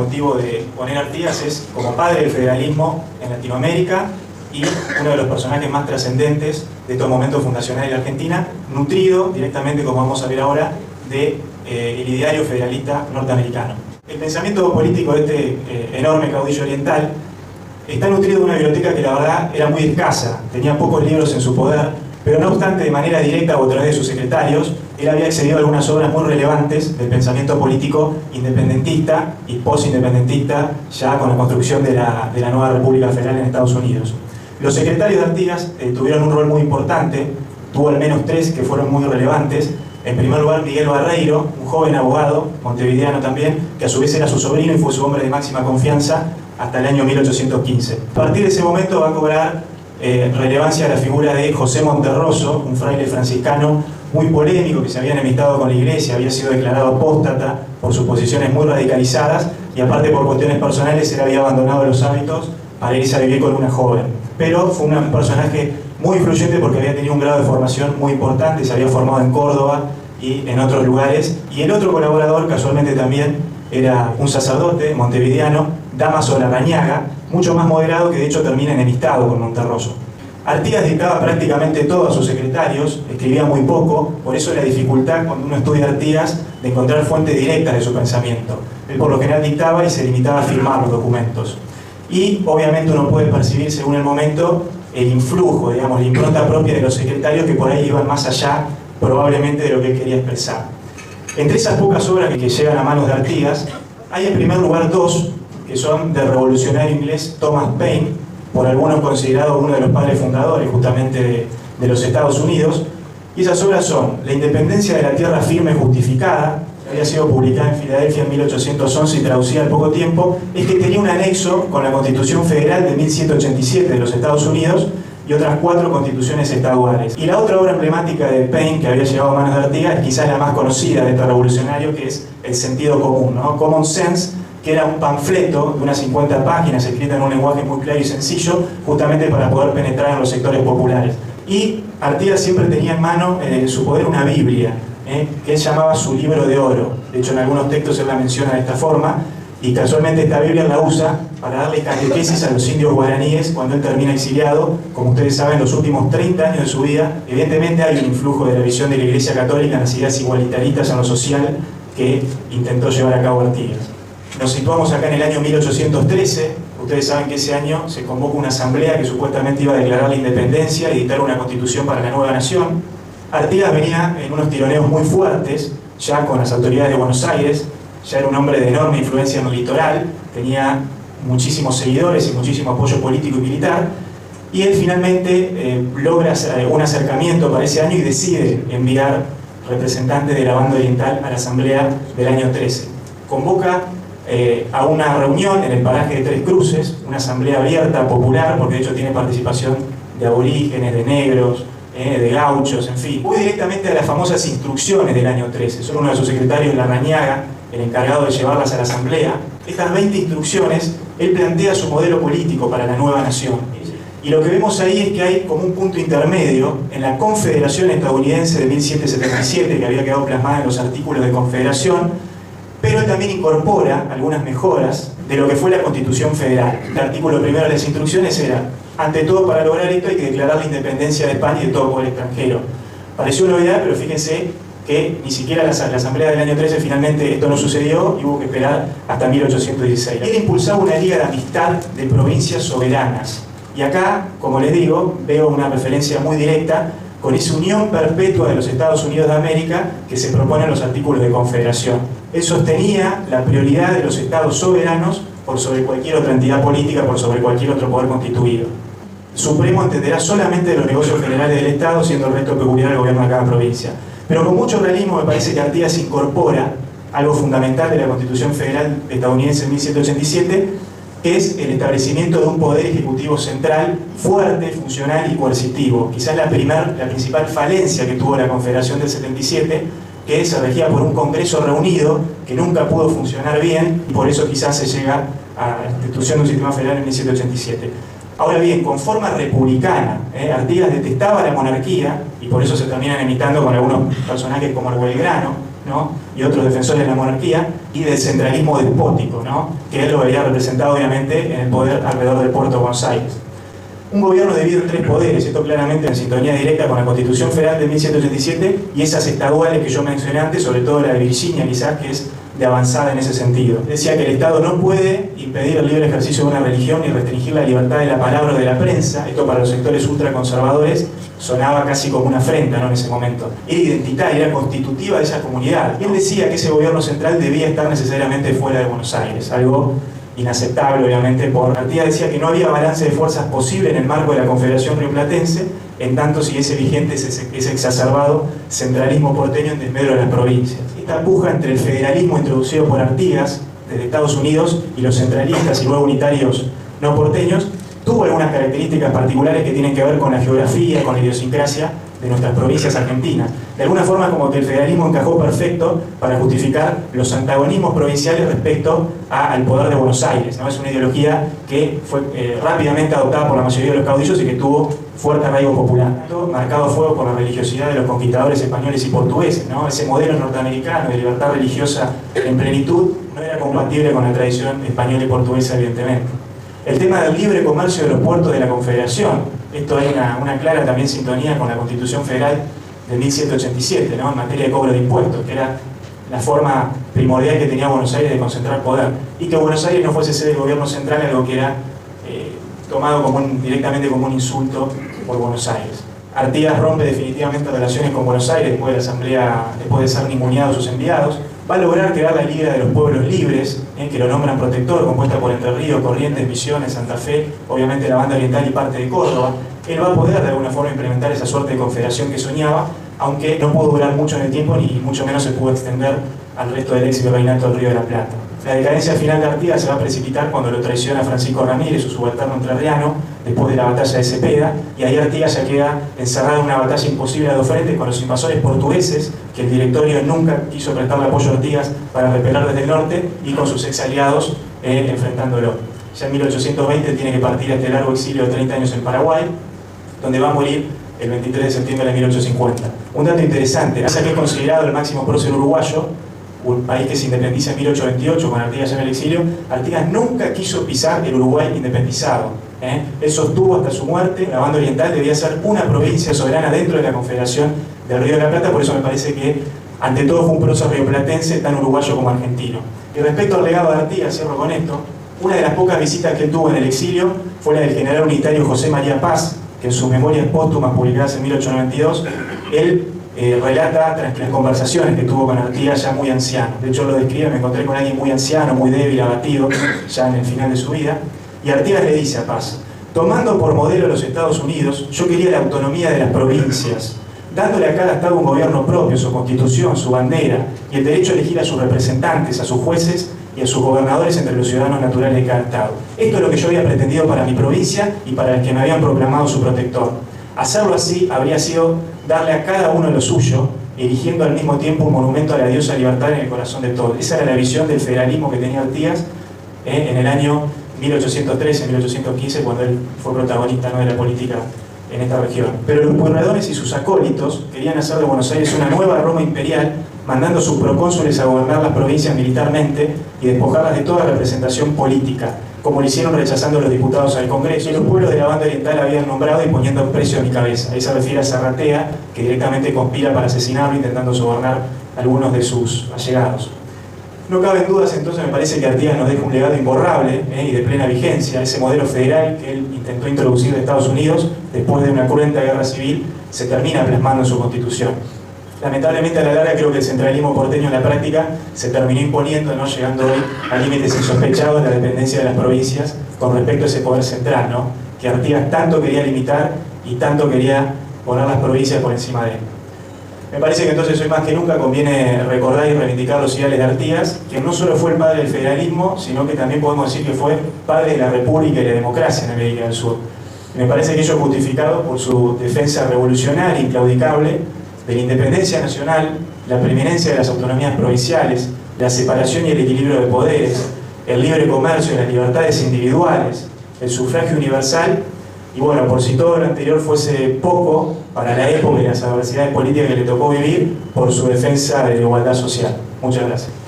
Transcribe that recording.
motivo de poner a Artigas es como padre del federalismo en Latinoamérica y uno de los personajes más trascendentes de todo momento fundacional de la Argentina, nutrido directamente, como vamos a ver ahora, del ideario federalista norteamericano. El pensamiento político de este enorme caudillo oriental está nutrido de una biblioteca que la verdad era muy escasa, tenía pocos libros en su poder, pero no obstante, de manera directa o a través de sus secretarios, él había accedido a algunas obras muy relevantes del pensamiento político independentista y post-independentista, ya con la construcción de la nueva República Federal en Estados Unidos. Los secretarios de Artigas tuvieron un rol muy importante, tuvo al menos tres que fueron muy relevantes. En primer lugar, Miguel Barreiro, un joven abogado, montevideano también, que a su vez era su sobrino y fue su hombre de máxima confianza hasta el año 1815. A partir de ese momento va a cobrar relevancia la figura de José Monterroso, un fraile franciscano muy polémico que se había enemistado con la iglesia, había sido declarado apóstata por sus posiciones muy radicalizadas y aparte por cuestiones personales él había abandonado los hábitos para irse a vivir con una joven. Pero fue un personaje muy influyente porque había tenido un grado de formación muy importante, se había formado en Córdoba y en otros lugares. Y el otro colaborador, casualmente también, era un sacerdote montevideano, Dámaso Larrañaga, mucho más moderado, que de hecho termina enemistado con Monterroso. Artigas dictaba prácticamente todo a sus secretarios, escribía muy poco, por eso la dificultad cuando uno estudia Artigas de encontrar fuentes directas de su pensamiento. Él por lo general dictaba y se limitaba a firmar los documentos. Y obviamente uno puede percibir según el momento el influjo, digamos, la impronta propia de los secretarios que por ahí iban más allá probablemente de lo que él quería expresar. Entre esas pocas obras que llegan a manos de Artigas, hay en primer lugar dos que son del revolucionario inglés Thomas Paine, por algunos considerado uno de los padres fundadores justamente de los Estados Unidos, y esas obras son La independencia de la tierra firme y justificada, que había sido publicada en Filadelfia en 1811 y traducida al poco tiempo, es que tenía un anexo con la Constitución Federal de 1787 de los Estados Unidos y otras 4 constituciones estaduales. Y la otra obra emblemática de Paine que había llegado a manos de Artigas es quizás la más conocida de este revolucionario, que es El sentido común, ¿no? Common Sense, que era un panfleto de unas 50 páginas escrita en un lenguaje muy claro y sencillo, justamente para poder penetrar en los sectores populares. Y Artigas siempre tenía en mano en su poder una Biblia, que él llamaba su libro de oro. De hecho, en algunos textos él la menciona de esta forma, y casualmente esta Biblia la usa para darle catequesis a los indios guaraníes cuando él termina exiliado. Como ustedes saben, los últimos 30 años de su vida, evidentemente hay un influjo de la visión de la Iglesia Católica en las ideas igualitaristas en lo social que intentó llevar a cabo Artigas. Nos situamos acá en el año 1813. Ustedes saben que ese año se convoca una asamblea que supuestamente iba a declarar la independencia y dictar una constitución para la nueva nación. Artigas venía en unos tironeos muy fuertes, ya con las autoridades de Buenos Aires, ya era un hombre de enorme influencia en el litoral, tenía muchísimos seguidores y muchísimo apoyo político y militar, y él finalmente logra un acercamiento para ese año y decide enviar representantes de la banda oriental a la asamblea del año 13. Convoca a una reunión en el paraje de Tres Cruces, una asamblea abierta, popular, porque de hecho tiene participación de aborígenes, de negros, de gauchos, en fin. Voy directamente a las famosas instrucciones del año 13. Solo uno de sus secretarios, Larrañaga, el encargado de llevarlas a la asamblea. Estas 20 instrucciones, él plantea su modelo político para la nueva nación. Y lo que vemos ahí es que hay como un punto intermedio en la Confederación Estadounidense de 1777, que había quedado plasmada en los artículos de Confederación, pero él también incorpora algunas mejoras de lo que fue la Constitución Federal. El artículo primero de las instrucciones era: ante todo, para lograr esto hay que declarar la independencia de España y de todo poder extranjero. Pareció una novedad, pero fíjense que ni siquiera la asamblea del año 13 finalmente esto no sucedió y hubo que esperar hasta 1816. Él impulsaba una liga de amistad de provincias soberanas. Y acá, como les digo, veo una referencia muy directa con esa unión perpetua de los Estados Unidos de América que se propone en los artículos de Confederación. Él sostenía la prioridad de los estados soberanos por sobre cualquier otra entidad política, por sobre cualquier otro poder constituido. El Supremo entenderá solamente de los negocios generales del Estado, siendo el resto peculiar el gobierno de cada provincia. Pero con mucho realismo me parece que Artigas incorpora algo fundamental de la Constitución Federal estadounidense en 1787, que es el establecimiento de un poder ejecutivo central fuerte, funcional y coercitivo. Quizás la principal falencia que tuvo la Confederación del 77, que se regía por un Congreso reunido que nunca pudo funcionar bien, y por eso quizás se llega a la institución de un sistema federal en 1787. Ahora bien, con forma republicana, Artigas detestaba la monarquía, y por eso se terminan imitando con algunos personajes como el Belgrano, ¿no? y otros defensores de la monarquía, y del centralismo despótico, ¿no?, que él lo veía representado obviamente en el poder alrededor del puerto de Buenos Aires. Un gobierno dividido en tres poderes, esto claramente en sintonía directa con la Constitución Federal de 1787 y esas estaduales que yo mencioné antes, sobre todo la de Virginia quizás, que es de avanzada en ese sentido. Decía que el Estado no puede impedir el libre ejercicio de una religión ni restringir la libertad de la palabra o de la prensa. Esto para los sectores ultraconservadores sonaba casi como una afrenta, ¿no?, en ese momento. Era identitaria, era constitutiva de esa comunidad. Y él decía que ese gobierno central debía estar necesariamente fuera de Buenos Aires, algo inaceptable obviamente por Artigas. Decía que no había balance de fuerzas posible en el marco de la Confederación Rioplatense, en tanto siguiese vigente ese exacerbado centralismo porteño en desmedro de las provincias. Esta puja entre el federalismo introducido por Artigas desde Estados Unidos y los centralistas y luego unitarios no porteños tuvo algunas características particulares que tienen que ver con la geografía, con la idiosincrasia de nuestras provincias argentinas. De alguna forma como que el federalismo encajó perfecto para justificar los antagonismos provinciales respecto al poder de Buenos Aires, ¿no? Es una ideología que fue rápidamente adoptada por la mayoría de los caudillos y que tuvo fuerte arraigo popular, marcado a fuego por la religiosidad de los conquistadores españoles y portugueses, ¿no? Ese modelo norteamericano de libertad religiosa en plenitud no era compatible con la tradición española y portuguesa, evidentemente. El tema del libre comercio de los puertos de la Confederación, esto hay una clara también sintonía con la Constitución Federal de 1787, ¿no?, en materia de cobro de impuestos, que era la forma primordial que tenía Buenos Aires de concentrar poder, y que Buenos Aires no fuese sede del gobierno central, algo que era tomado directamente como un insulto por Buenos Aires. Artigas rompe definitivamente relaciones con Buenos Aires después de la asamblea, después de ser ninguneados sus enviados. Va a lograr crear la Liga de los Pueblos Libres, que lo nombran protector, compuesta por Entre Ríos, Corrientes, Misiones, Santa Fe, obviamente la Banda Oriental y parte de Córdoba. Él va a poder de alguna forma implementar esa suerte de confederación que soñaba, aunque no pudo durar mucho en el tiempo ni mucho menos se pudo extender al resto del ex virreinato del Río de la Plata. La decadencia final de Artigas se va a precipitar cuando lo traiciona Francisco Ramírez, su subalterno entrerriano, después de la batalla de Cepeda, y ahí Artigas ya queda encerrado en una batalla imposible a dos frentes con los invasores portugueses, que el directorio nunca quiso prestarle apoyo a Artigas para repeler desde el norte, y con sus ex aliados enfrentándolo. Ya en 1820 tiene que partir a este largo exilio de 30 años en Paraguay, donde va a morir el 23 de septiembre de 1850. Un dato interesante, pese a que es considerado el máximo prócer uruguayo, un país que se independiza en 1828 con Artigas en el exilio, Artigas nunca quiso pisar el Uruguay independizado. Él sostuvo hasta su muerte que la Banda Oriental debía ser una provincia soberana dentro de la Confederación del Río de la Plata, por eso me parece que ante todo fue un prócer rioplatense tan uruguayo como argentino. Y respecto al legado de Artigas, cierro con esto, una de las pocas visitas que él tuvo en el exilio fue la del general unitario José María Paz, que en sus memorias póstumas publicadas en 1892, él relata las conversaciones que tuvo con Artigas ya muy anciano. De hecho lo describe, me encontré con alguien muy anciano, muy débil, abatido, ya en el final de su vida. Y Artigas le dice a Paz: tomando por modelo los Estados Unidos, yo quería la autonomía de las provincias, dándole a cada estado un gobierno propio, su constitución, su bandera, y el derecho a elegir a sus representantes, a sus jueces y a sus gobernadores entre los ciudadanos naturales de cada estado. Esto es lo que yo había pretendido para mi provincia y para el que me habían proclamado su protector. Hacerlo así habría sido darle a cada uno lo suyo, erigiendo al mismo tiempo un monumento a la diosa libertad en el corazón de todos. Esa era la visión del federalismo que tenía Artigas en el año 1813, 1815, cuando él fue protagonista, ¿no?, de la política en esta región. Pero los Pueyrredones y sus acólitos querían hacer de Buenos Aires una nueva Roma imperial, mandando sus procónsules a gobernar las provincias militarmente y despojarlas de toda representación política, como lo hicieron rechazando los diputados al Congreso, y los pueblos de la Banda Oriental habían nombrado y poniendo un precio a mi cabeza. Ahí se refiere a Zarratea, que directamente conspira para asesinarlo, intentando sobornar a algunos de sus allegados. No caben dudas, entonces, me parece que Artigas nos deja un legado imborrable y de plena vigencia. Ese modelo federal que él intentó introducir de Estados Unidos después de una cruenta guerra civil se termina plasmando en su Constitución. Lamentablemente a la larga creo que el centralismo porteño en la práctica se terminó imponiendo, ¿no?, llegando hoy a límites insospechados de la dependencia de las provincias con respecto a ese poder central, ¿no?, que Artigas tanto quería limitar y tanto quería poner las provincias por encima de él. Me parece que entonces hoy más que nunca conviene recordar y reivindicar los ideales de Artigas, que no solo fue el padre del federalismo, sino que también podemos decir que fue padre de la república y la democracia en América del Sur. Y me parece que ello es justificado por su defensa revolucionaria, inclaudicable, de la independencia nacional, la preeminencia de las autonomías provinciales, la separación y el equilibrio de poderes, el libre comercio y las libertades individuales, el sufragio universal, y bueno, por si todo lo anterior fuese poco, para la época y las adversidades políticas que le tocó vivir, por su defensa de la igualdad social. Muchas gracias.